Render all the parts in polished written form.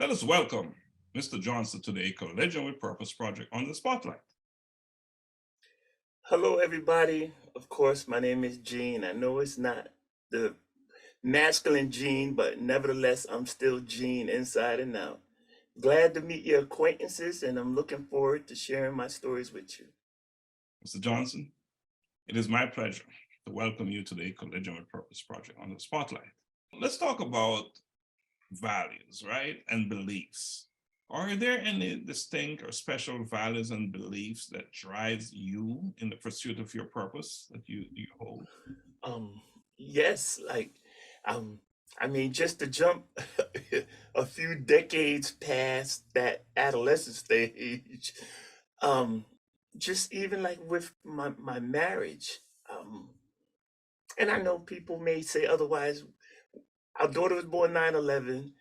Let us welcome Mr. Johnson to the Collision with Purpose project on the Spotlight. Hello, everybody. Of course, my name is Gene. I know it's not the masculine Gene, but nevertheless, I'm still Gene inside and out. Glad to meet your acquaintances, and I'm looking forward to sharing my stories with you. Mr. Johnson, it is my pleasure to welcome you to the Collision with Purpose project on the Spotlight. Let's talk about values, right, and beliefs. Are there any distinct or special values and beliefs that drives you in the pursuit of your purpose that you hold? Um, yes, um, just to jump a few decades past that adolescent stage, um, just even like with my marriage, um, and I know people may say otherwise. Our daughter was born 9/11,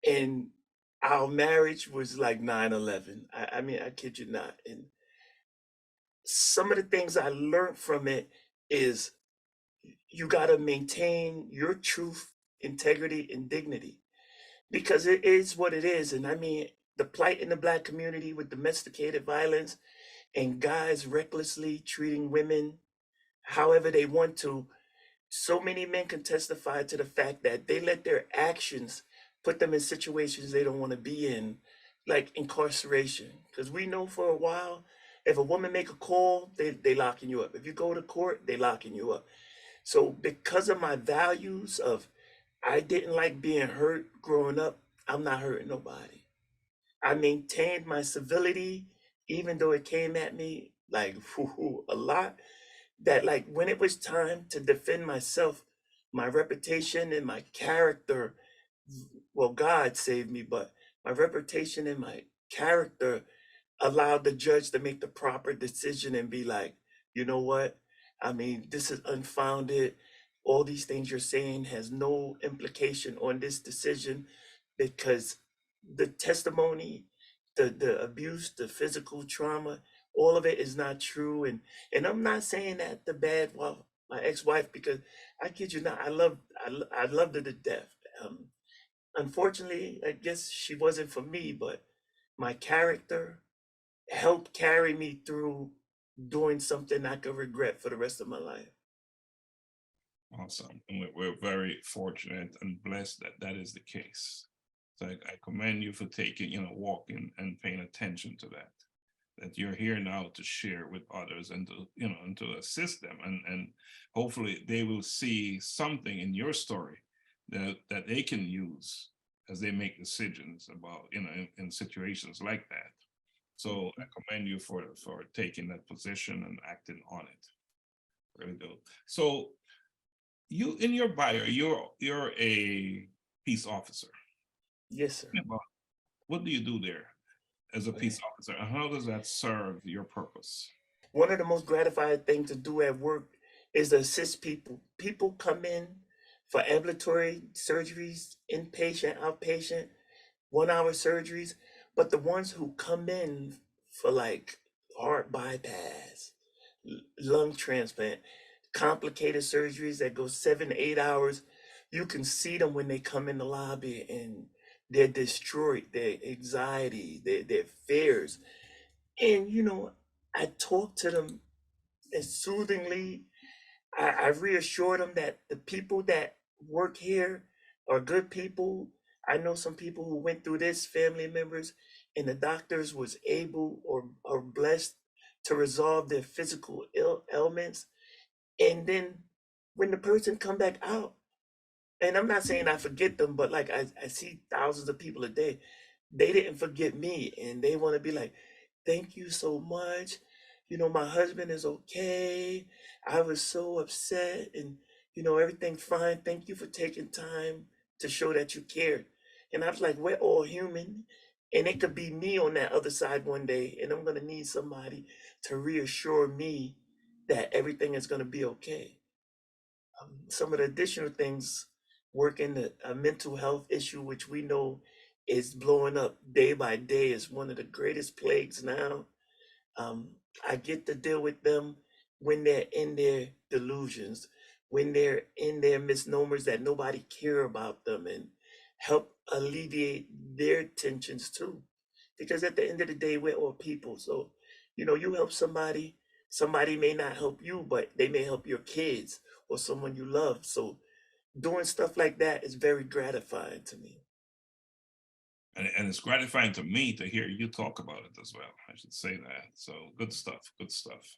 and our marriage was like 9/11. I kid you not. And some of the things I learned from it is you got to maintain your truth, integrity, and dignity because it is what it is. And the plight in the Black community with domesticated violence and guys recklessly treating women however they want to. So many men can testify to the fact that they let their actions put them in situations they don't want to be in, like incarceration. Because we know for a while, if a woman make a call, they locking you up. If you go to court, they locking you up. So because of my values of I didn't like being hurt growing up, I'm not hurting nobody. I maintained my civility, even though it came at me like a lot. That like when it was time to defend myself, my reputation and my character, well, God saved me, but my reputation and my character allowed the judge to make the proper decision and be like, you know what? This is unfounded. All these things you're saying has no implication on this decision because the testimony, the abuse, the physical trauma, all of it is not true. And I'm not saying that the bad, well, my ex-wife, because I kid you not, I loved her to death. Unfortunately, I guess she wasn't for me, but my character helped carry me through doing something I could regret for the rest of my life. Awesome. And we're very fortunate and blessed that that is the case. So I commend you for taking, walking and paying attention to that. That you're here now to share with others and to, and to assist them. And hopefully they will see something in your story that they can use as they make decisions about, in situations like that. So I commend you for taking that position and acting on it. Really do. So you in your bio, you're a peace officer. Yes, sir. What do you do there as a peace Okay. officer, and how does that serve your purpose? One of the most gratifying things to do at work is to assist people. People come in for ambulatory surgeries, inpatient, outpatient, 1 hour surgeries, but the ones who come in for like heart bypass, lung transplant, complicated surgeries that go 7 to 8 hours, you can see them when they come in the lobby and they're destroyed, their anxiety, their fears. And I talk to them as soothingly. I reassure them that the people that work here are good people. I know some people who went through this, family members, and the doctors was able or blessed to resolve their physical ailments. And then when the person come back out, and I'm not saying I forget them, but like I see thousands of people a day, they didn't forget me, and they want to be like, thank you so much. My husband is okay. I was so upset, and everything's fine. Thank you for taking time to show that you cared. And I was like, we're all human, and it could be me on that other side one day, and I'm gonna need somebody to reassure me that everything is gonna be okay. Some of the additional things, working a mental health issue, which we know is blowing up day by day, is one of the greatest plagues now. um, I get to deal with them when they're in their delusions, when they're in their misnomers that nobody care about them, and help alleviate their tensions too. Because at the end of the day, we're all people. So, you help somebody, somebody may not help you, but they may help your kids or someone you love. So, doing stuff like that is very gratifying to me. And it's gratifying to me to hear you talk about it as well. I should say that. So good stuff. Good stuff.